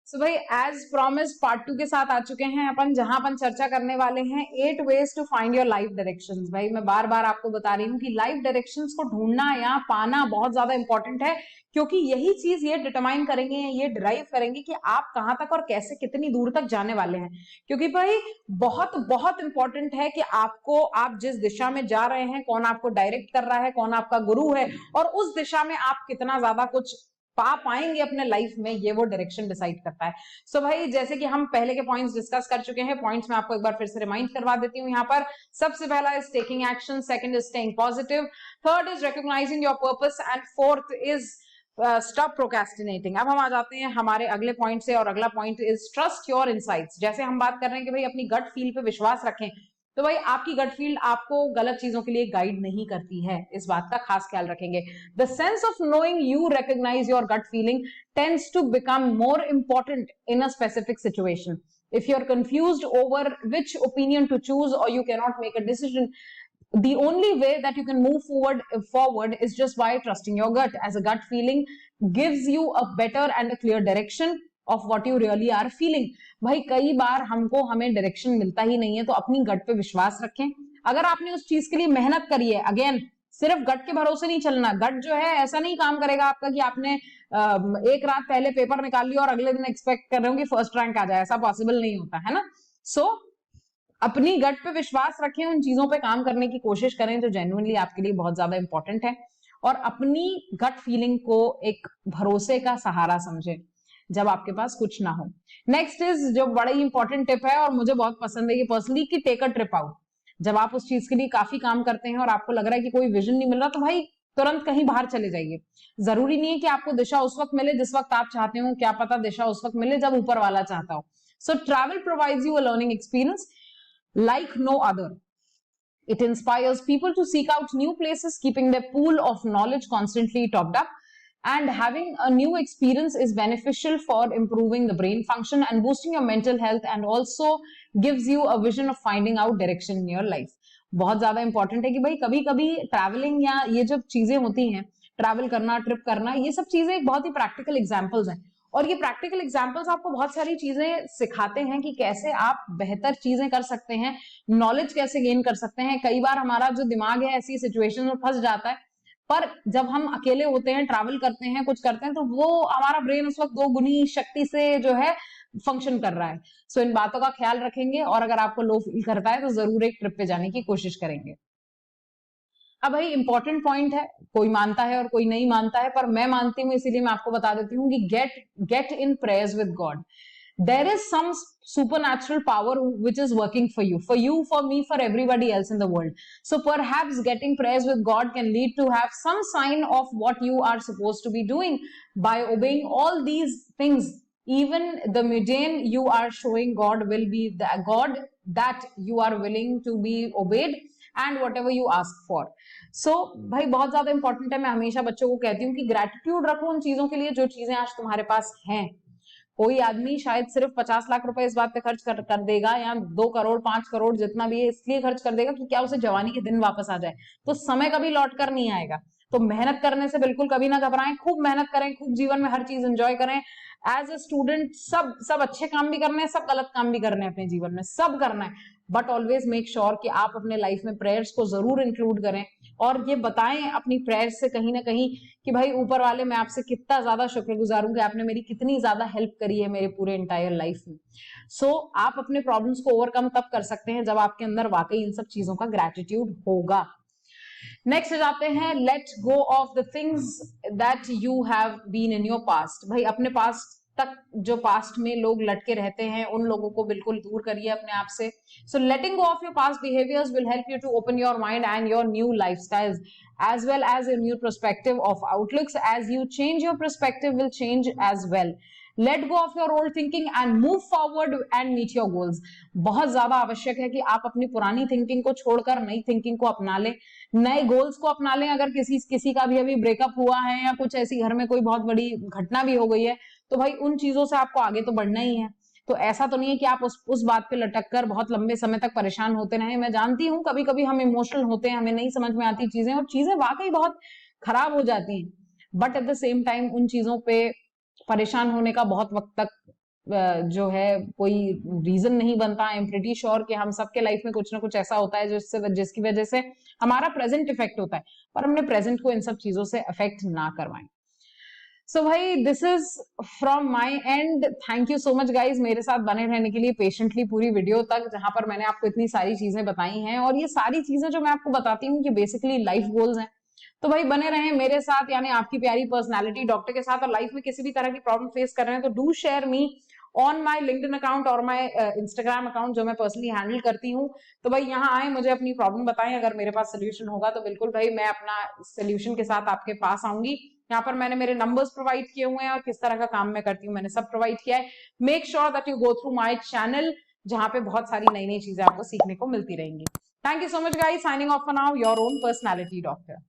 सो भाई as promise part 2 के साथ आ चुके हैं अपन, जहां अपन चर्चा करने वाले हैं 8 ways to find your life directions. भाई मैं बार बार आपको बता रही हूँ कि लाइफ डायरेक्शंस को ढूंढना या पाना बहुत ज्यादा इंपॉर्टेंट है, क्योंकि यही चीज ये डिटरमाइन करेंगे, ये ड्राइव करेंगे कि आप कहां तक और कैसे कितनी दूर तक जाने वाले हैं। क्योंकि भाई बहुत बहुत इंपॉर्टेंट है कि आपको, आप जिस दिशा में जा रहे हैं, कौन आपको डायरेक्ट कर रहा है, कौन आपका गुरु है, और उस दिशा में आप कितना ज्यादा कुछ पा पाएंगे अपने लाइफ में, ये वो डायरेक्शन डिसाइड करता है। सो भाई जैसे कि हम पहले के पॉइंट्स डिस्कस कर चुके हैं, पॉइंट्स मैं आपको एक बार फिर से रिमाइंड करवा देती हूँ। यहाँ पर सबसे पहला is taking action, second is staying positive, third is recognising your purpose and fourth is stop procrastinating. अब हम आ जाते हैं हमारे अगले पॉइंट से, और अगला point is trust your insights. जैसे हम बात कर रहे हैं कि भाई अपनी गट फील पे विश्वास रखें, तो भाई आपकी गट फील आपको गलत चीजों के लिए गाइड नहीं करती है, इस बात का खास ख्याल रखेंगे। The sense of knowing you recognise your gut feeling tends to become more important in a specific situation. If you're confused over which opinion to choose or you cannot make a decision, the only way that you can move forward is just by trusting your gut, as a gut feeling gives you a better and a clear direction of what you really are feeling. भाई कई बार हमको हमें direction मिलता ही नहीं है, तो अपनी गट पे विश्वास रखें। अगर आपने उस चीज के लिए मेहनत करी है, अगेन सिर्फ गट के भरोसे नहीं चलना। गट जो है ऐसा नहीं काम करेगा आपका कि आपने एक रात पहले पेपर निकाल लिया और अगले दिन एक्सपेक्ट कर रहे हो कि फर्स्ट रैंक आ जाए, ऐसा पॉसिबल नहीं होता है ना। सो अपनी गट पे विश्वास रखें, उन चीजों पे काम करने की कोशिश करें जो जेन्युइनली आपके लिए बहुत ज्यादा इंपॉर्टेंट है, और अपनी गट फीलिंग को एक भरोसे का सहारा समझें जब आपके पास कुछ ना हो। नेक्स्ट इज जो बड़ा ही इंपॉर्टेंट टिप है और मुझे बहुत पसंद है ये पर्सनली, कि टेक अ ट्रिप आउट। जब आप उस चीज के लिए काफी काम करते हैं और आपको लग रहा है कि कोई विजन नहीं मिल रहा, तो भाई तुरंत कहीं बाहर चले जाइए। जरूरी नहीं है कि आपको दिशा उस वक्त मिले जिस वक्त आप चाहते हो, क्या पता दिशा उस वक्त मिले जब ऊपर वाला चाहता हो। So travel provides you a learning experience like no other. It inspires people to seek out new places, keeping their pool of knowledge constantly topped up. And having a new experience is beneficial for improving the brain function and boosting your mental health, and also gives you a vision of finding out direction in your life. बहुत ज्यादा important है कि भाई कभी कभी travelling या ये जब चीजें होती हैं, ट्रैवल करना, ट्रिप करना, ये सब चीजें एक बहुत ही प्रैक्टिकल एग्जाम्पल्स हैं, और ये प्रैक्टिकल एग्जाम्पल्स आपको बहुत सारी चीजें सिखाते हैं कि कैसे आप बेहतर चीजें कर सकते हैं, नॉलेज कैसे गेन कर सकते हैं। कई बार हमारा जो दिमाग है ऐसी सिचुएशन में फंस जाता है, पर जब हम अकेले होते हैं, ट्रैवल करते हैं, कुछ करते हैं, तो वो हमारा ब्रेन उस वक्त 2 गुनी शक्ति से जो है फंक्शन कर रहा है। सो इन बातों का ख्याल रखेंगे, और अगर आपको लो फील करता है तो जरूर एक ट्रिप पे जाने की कोशिश करेंगे। अब भाई इंपॉर्टेंट पॉइंट है, कोई मानता है और कोई नहीं मानता है, पर मैं मानती हूँ, इसीलिए मैं आपको बता देती हूँ कि get in prayers with God. There is some supernatural power which is working for you, for me, for everybody else in the world. So perhaps getting prayers with God can lead to have some sign of what you are supposed to be doing by obeying all these things. Even the mundane you are showing God will be the God that you are willing to be obeyed, and whatever you ask for. So भाई बहुत ज्यादा important है, मैं हमेशा बच्चों को कहती हूँ कि ग्रेटिट्यूड रखो उन चीजों के लिए जो चीजें आज तुम्हारे पास हैं। कोई आदमी शायद सिर्फ 50 लाख रुपए इस बात पे खर्च कर देगा, या 2 करोड़ 5 करोड़ जितना भी है इसलिए खर्च कर देगा कि क्या उसे जवानी के दिन वापस आ जाए, तो समय कभी लौट कर नहीं आएगा। तो मेहनत करने से बिल्कुल कभी ना घबराएं, खूब मेहनत करें, खूब जीवन में हर चीज एंजॉय करें। एज ए स्टूडेंट सब अच्छे काम भी करने हैं, सब गलत काम भी करने हैं, अपने जीवन में सब करना है, बट ऑलवेज मेक श्योर कि आप अपने लाइफ में प्रेयर्स को जरूर इंक्लूड करें, और ये बताएं अपनी प्रेयर्स से कहीं ना कहीं कि भाई ऊपर वाले मैं आपसे कितना ज्यादा शुक्रगुजार हूं कि आपने मेरी कितनी ज्यादा हेल्प करी है मेरे पूरे एंटायर लाइफ में। सो आप अपने प्रॉब्लम्स को ओवरकम तब कर सकते हैं जब आपके अंदर वाकई इन सब चीजों का ग्रेटिट्यूड होगा। नेक्स्ट जाते हैं, let go of the things that you have been in your past. भाई अपने पास्ट तक, जो पास्ट में लोग लटके रहते हैं, उन लोगों को बिल्कुल दूर करिए अपने आप से। So letting go of your past behaviours will help you to open your mind and your new lifestyles as well as a new perspective of outlooks. As you change, your perspective will change as well. Let go of your old thinking and move forward and meet your goals. बहुत ज्यादा आवश्यक है कि आप अपनी पुरानी thinking को छोड़कर नई थिंकिंग को अपना लें, नए गोल्स को अपना लें। अगर किसी का भी अभी ब्रेकअप हुआ है या कुछ ऐसी घर में कोई बहुत बड़ी घटना भी हो गई है, तो भाई उन चीजों से आपको आगे तो बढ़ना ही है। तो ऐसा तो नहीं है कि आप उस बात पे लटक कर बहुत लंबे समय तक परेशान होते रहे। मैं जानती हूँ कभी कभी हम इमोशनल होते हैं, हमें नहीं समझ में आती चीजें, और चीजें वाकई बहुत खराब हो जाती हैं, but at the same time उन चीजों पे परेशान होने का बहुत वक्त तक जो है कोई रीजन नहीं बनता। आई एम प्रिटी श्योर कि हम सबके लाइफ में कुछ ना कुछ ऐसा होता है जिसकी वजह से हमारा प्रेजेंट इफेक्ट होता है, पर हमने प्रेजेंट को इन सब चीजों से अफेक्ट ना करवाएं। सो भाई this is from my and. Thank you so much guys मेरे साथ बने रहने के लिए पेशेंटली पूरी वीडियो तक, जहां पर मैंने आपको इतनी सारी चीजें बताई हैं। और ये सारी चीजें जो मैं आपको बताती हूँ कि बेसिकली लाइफ गोल्स हैं। तो भाई बने रहें मेरे साथ, यानी आपकी प्यारी पर्सनालिटी डॉक्टर के साथ। और लाइफ में किसी भी तरह की प्रॉब्लम फेस कर रहे हैं तो do share me on my LinkedIn account और माई इंस्टाग्राम अकाउंट, जो मैं पर्सनली हैंडल करती हूँ। तो भाई यहाँ आए, मुझे अपनी प्रॉब्लम बताएं। अगर मेरे पास सोल्यूशन होगा तो बिल्कुल भाई मैं अपना सोल्यूशन के साथ आपके पास आऊंगी। यहाँ पर मैंने मेरे नंबर्स प्रोवाइड किए हुए हैं और किस तरह का काम मैं करती हूँ मैंने सब प्रोवाइड किया है। Make sure that you go through my channel, जहां पे बहुत सारी नई नई चीजें आपको सीखने को मिलती रहेंगी। Thank you so much guys, signing off for now, your own personality doctor.